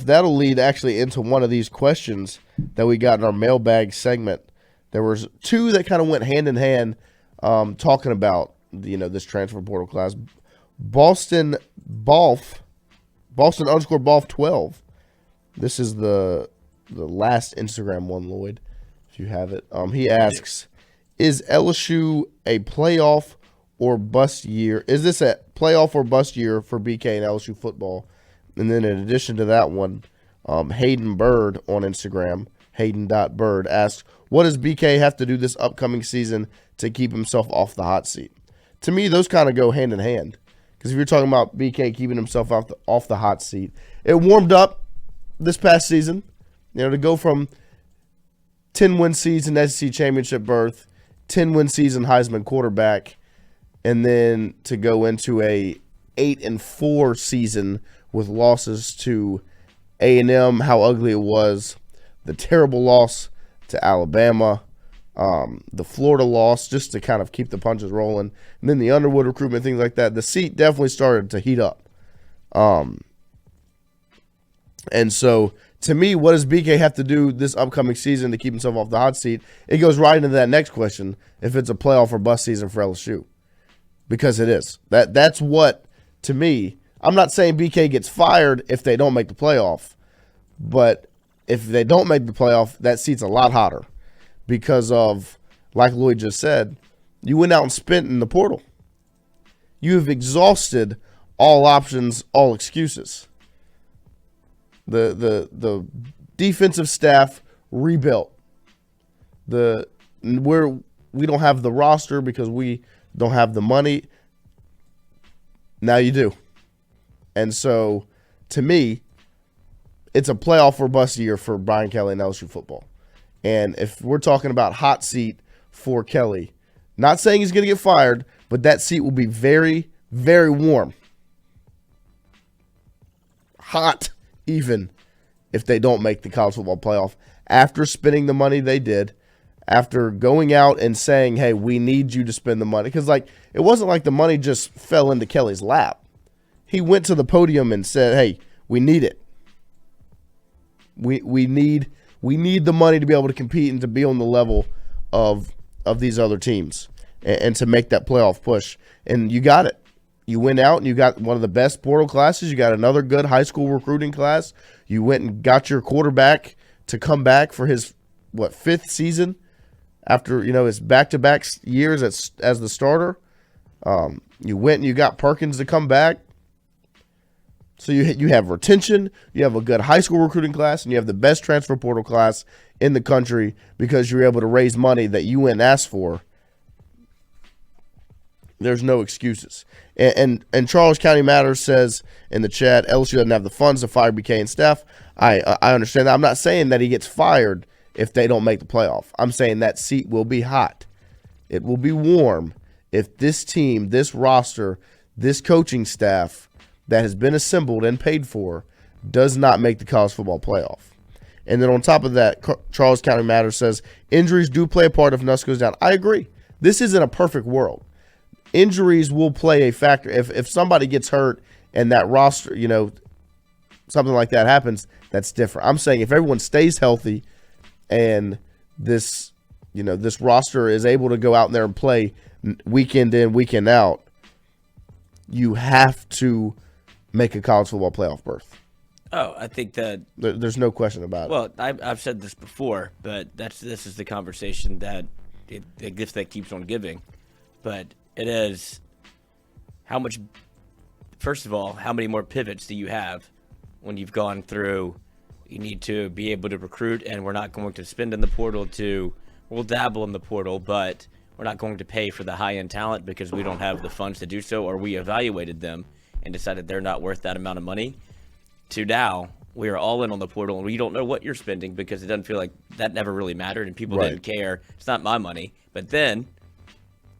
that'll lead actually into one of these questions that we got in our mailbag segment. There was two that kind of went hand in hand, talking about this transfer portal class. Boston underscore Balf 12. This is the last Instagram one, Lloyd, if you have it. He asks, is LSU a playoff or bust year? Is this a playoff or bust year for BK and LSU football? And then in addition to that one, Hayden Bird on Instagram, Hayden.Bird, asks, what does BK have to do this upcoming season to keep himself off the hot seat? To me, those kind of go hand in hand. Because if you're talking about BK keeping himself off the hot seat, it warmed up this past season. To go from 10-win season, SEC championship berth, 10-win season, Heisman quarterback, and then to go into a 8-4 season with losses to A&M, how ugly it was, the terrible loss to Alabama, the Florida loss, just to kind of keep the punches rolling, and then the Underwood recruitment, things like that. The seat definitely started to heat up. And so, to me, what does BK have to do this upcoming season to keep himself off the hot seat? It goes right into that next question, if it's a playoff or bust season for LSU. Because it is. That's what, to me, I'm not saying BK gets fired if they don't make the playoff, but if they don't make the playoff, that seat's a lot hotter because of, like Lloyd just said, you went out and spent in the portal. You have exhausted all options, all excuses. The defensive staff rebuilt. We don't have the roster because we don't have the money. Now you do. And so, to me, it's a playoff or bust year for Brian Kelly and LSU football. And if we're talking about hot seat for Kelly, not saying he's going to get fired, but that seat will be very, very warm. Hot, even, if they don't make the college football playoff. After spending the money they did, after going out and saying, hey, we need you to spend the money. Because, it wasn't like the money just fell into Kelly's lap. He went to the podium and said, hey, we need it. We need the money to be able to compete and to be on the level of these other teams and to make that playoff push. And you got it. You went out and you got one of the best portal classes. You got another good high school recruiting class. You went and got your quarterback to come back for his, fifth season after, his back-to-back years as the starter. You went and you got Perkins to come back. So you have retention, you have a good high school recruiting class, and you have the best transfer portal class in the country because you're able to raise money that you went and asked for. There's no excuses. And Charles County Matters says in the chat, LSU doesn't have the funds to fire BK and staff. I understand that. I'm not saying that he gets fired if they don't make the playoff. I'm saying that seat will be hot. It will be warm if this team, this roster, this coaching staff that has been assembled and paid for does not make the college football playoff. And then on top of that, Charles County Matters says, injuries do play a part if Nuss goes down. I agree. This isn't a perfect world. Injuries will play a factor. If somebody gets hurt and that roster, something like that happens, that's different. I'm saying if everyone stays healthy and this roster is able to go out there and play weekend in, weekend out, you have to make a college football playoff berth. Oh, I think that there's no question about it. Well, I've said this before, but this is the conversation that the gift that keeps on giving. But it is how much. First of all, how many more pivots do you have when you've gone through? You need to be able to recruit, and we're not going to spend in the portal we'll dabble in the portal, but we're not going to pay for the high-end talent because we don't have the funds to do so, or we evaluated them and decided they're not worth that amount of money. To now, we are all in on the portal, and we don't know what you're spending because it doesn't feel like that never really mattered, and people didn't care. It's not my money. But then,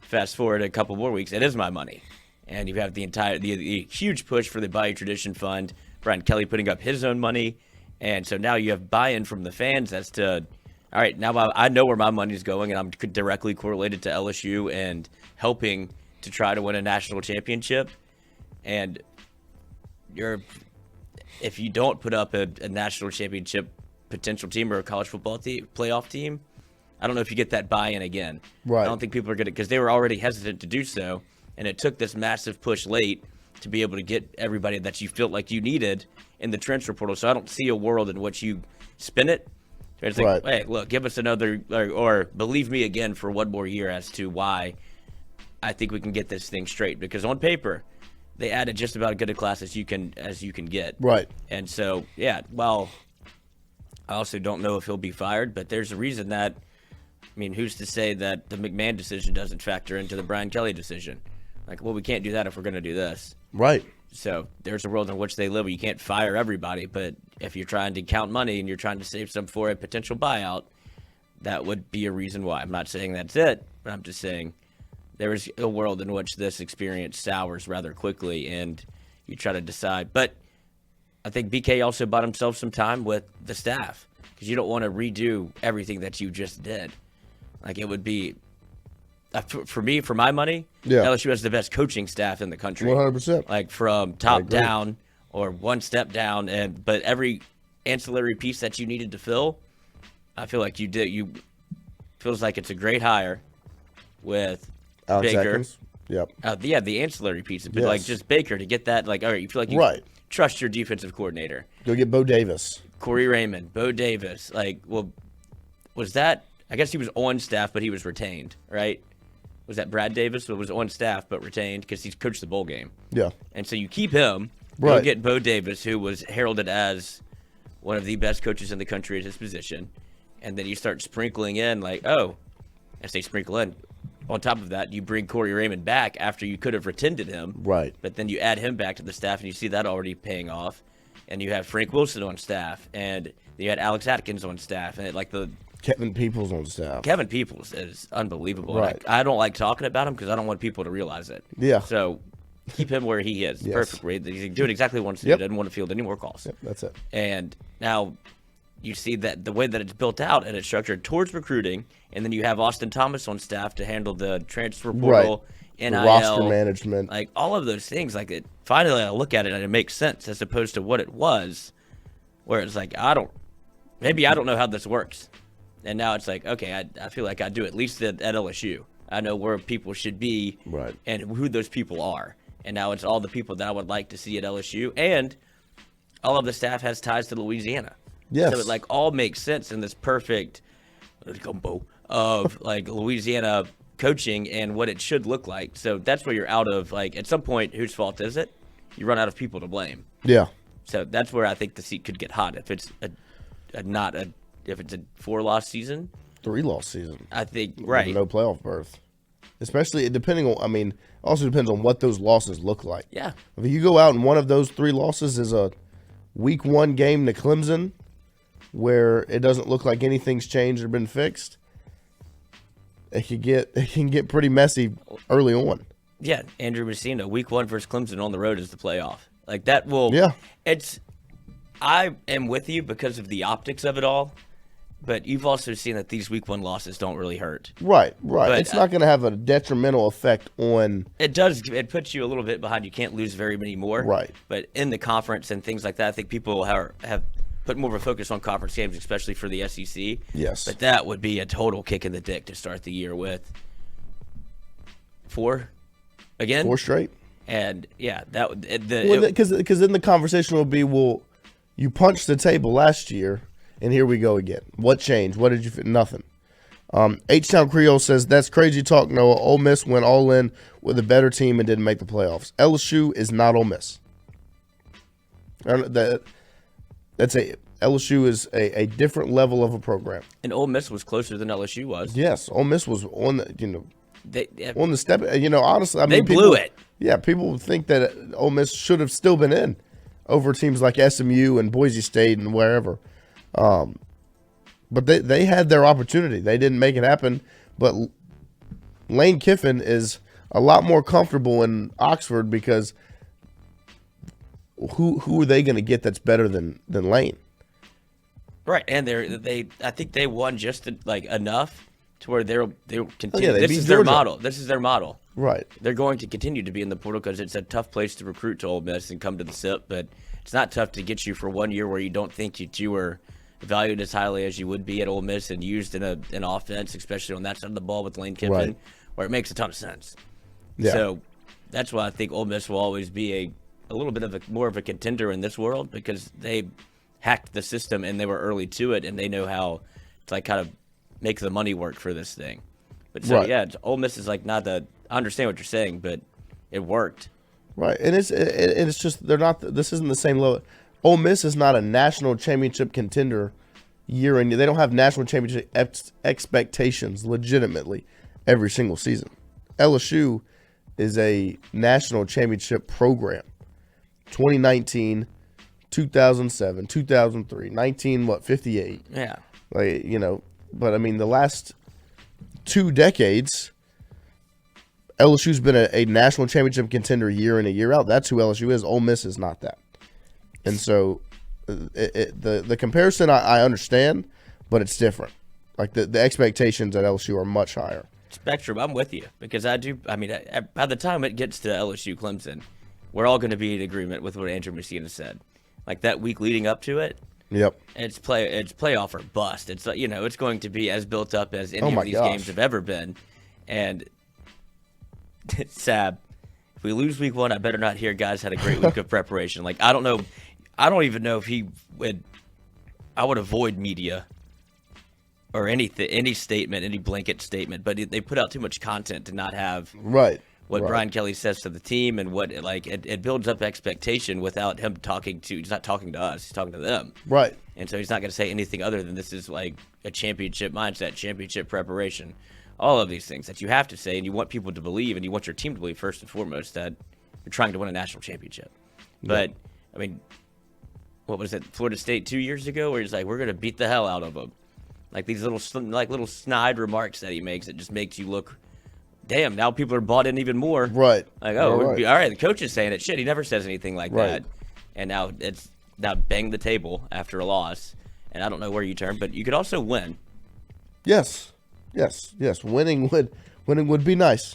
fast forward a couple more weeks, it is my money. And you have the huge push for the Bayou Tradition Fund, Brian Kelly putting up his own money. And so now you have buy-in from the fans as to, all right, now I know where my money is going, and I'm directly correlated to LSU and helping to try to win a national championship. And if you don't put up a national championship potential team or a college football playoff team, I don't know if you get that buy-in again. Right. I don't think people are going to, because they were already hesitant to do so, and it took this massive push late to be able to get everybody that you felt like you needed in the transfer portal. So I don't see a world in which you spin it. It's like, hey, look, give us another, or believe me again for one more year as to why I think we can get this thing straight. Because on paper, they added just about as good a class as you can get. Right. And so, yeah, well, I also don't know if he'll be fired, but there's a reason that, I mean, who's to say that the McMahon decision doesn't factor into the Brian Kelly decision? Like, well, we can't do that if we're going to do this. Right. So there's a world in which they live where you can't fire everybody, but if you're trying to count money and you're trying to save some for a potential buyout, that would be a reason why. I'm not saying that's it, but I'm just saying there is a world in which this experience sours rather quickly and you try to decide. But I think BK also bought himself some time with the staff because you don't want to redo everything that you just did. Like, it would be, for me, for my money, LSU has the best coaching staff in the country. 100%. Like, from top down or one step down, but every ancillary piece that you needed to fill, I feel like you did. Feels like it's a great hire with Alex Baker. Atkins. Yep. Yeah, the ancillary pieces, but like just Baker to get that. Like, all right, you feel like you trust your defensive coordinator. Go get Bo Davis, Corey Raymond, Bo Davis. Like, well, was that? I guess he was on staff, but he was retained, right? Was that Brad Davis? Who was on staff but retained because he's coached the bowl game. Yeah. And so you keep him. Go get Bo Davis, who was heralded as one of the best coaches in the country at his position. And then you start sprinkling in, like, I say sprinkle in. On top of that, you bring Corey Raymond back after you could have retained him. Right. But then you add him back to the staff, and you see that already paying off. And you have Frank Wilson on staff, and you had Alex Atkins on staff, and Kevin Peoples on staff. Kevin Peoples is unbelievable. Right. I don't like talking about him because I don't want people to realize it. Yeah. So keep him where he is. Yes. Perfect. Right? He's doing exactly what he wants to do. Doesn't want to field any more calls. Yep, that's it. And now you see that the way that it's built out and it's structured towards recruiting, and then you have Austin Thomas on staff to handle the transfer portal, NIL, the roster management, like all of those things. Like, it finally, I look at it and it makes sense as opposed to what it was, where it's like I don't know how this works, and now it's like, okay, I feel like I do, at least at LSU. I know where people should be, and who those people are, and now it's all the people that I would like to see at LSU, and all of the staff has ties to Louisiana. Yes. So it all makes sense in this perfect combo of Louisiana coaching and what it should look like. So that's where you're out of, at some point, whose fault is it? You run out of people to blame. Yeah. So that's where I think the seat could get hot if it's if it's a 4-loss season. 3-loss season. I think no playoff berth. Especially also depends on what those losses look like. Yeah. If you go out and one of those 3 losses is a week 1 game to Clemson, where it doesn't look like anything's changed or been fixed, it can get pretty messy early on. Yeah, Andrew Messina, week 1 versus Clemson on the road is the playoff. Like, that will. Yeah. I am with you because of the optics of it all, but you've also seen that these week 1 losses don't really hurt. Right. But it's not going to have a detrimental effect on. It does. It puts you a little bit behind. You can't lose very many more. Right. But in the conference and things like that, I think people have put more of a focus on conference games, especially for the SEC. Yes. But that would be a total kick in the dick to start the year with 4 again. 4 straight. And yeah, that would because then the conversation will be, well, you punched the table last year, and here we go again. What changed? What did you fit? Nothing. H-Town Creole says, that's crazy talk, Noah. Ole Miss went all in with a better team and didn't make the playoffs. LSU is not Ole Miss. LSU is a different level of a program. And Ole Miss was closer than LSU was. Yes, Ole Miss was on the on the step. Honestly, they blew it. Yeah, people would think that Ole Miss should have still been in over teams like SMU and Boise State and wherever. But they had their opportunity. They didn't make it happen. But Lane Kiffin is a lot more comfortable in Oxford because who are they going to get that's better than Lane? Right, and I think they won just enough to where they'll continue. Yeah, this is their model. This is their model. Right. They're going to continue to be in the portal because it's a tough place to recruit to Ole Miss and come to the SIP, but it's not tough to get you for 1 year where you don't think that you were valued as highly as you would be at Ole Miss and used in an offense, especially on that side of the ball with Lane Kiffin, Right. where it makes a ton of sense. Yeah. So that's why I think Ole Miss will always be a little bit of more of a contender in this world, because they hacked the system and they were early to it, and they know how to like kind of make the money work for this thing. But so Right. yeah, Ole Miss is like not the. I understand what you're saying, but it worked. Right, and it's just they're not. This isn't the same level. Ole Miss is not a national championship contender year in year. They don't have national championship expectations legitimately every single season. LSU is a national championship program. 2019, 2007, 2003, 58. Yeah. Like, but I mean the last 2 decades, LSU's been a national championship contender year in and year out. That's who LSU is. Ole Miss is not that. And so the comparison I understand, but it's different. Like the expectations at LSU are much higher. Spectrum, I'm with you, because I mean, by the time it gets to LSU Clemson, we're all going to be in agreement with what Andrew Messina said. Like that week leading up to it, Yep. it's playoff or bust. It's it's going to be as built up as any my of these gosh. games have ever been. And Sab, if we lose week 1, I better not hear guys had a great week of preparation. Like I don't know, I don't even know if he would. I would avoid media or anything, any statement, any blanket statement. But they put out too much content to not have Right. what right. Brian Kelly says to the team, and what it builds up expectation without him talking to. He's not talking to us. He's talking to them. Right. And so he's not going to say anything other than this is like a championship mindset, championship preparation, all of these things that you have to say, and you want people to believe, and you want your team to believe first and foremost that you're trying to win a national championship. But I mean, what was it, Florida State 2 years ago, where he's like, we're going to beat the hell out of them, like these little snide remarks that he makes that just makes you look. Damn, now people are bought in even more. Right. Like, oh, Right. all right, the coach is saying it. Shit, he never says anything like Right. that. And now it's bang the table after a loss. And I don't know where you turn, but you could also win. Yes. Winning would be nice.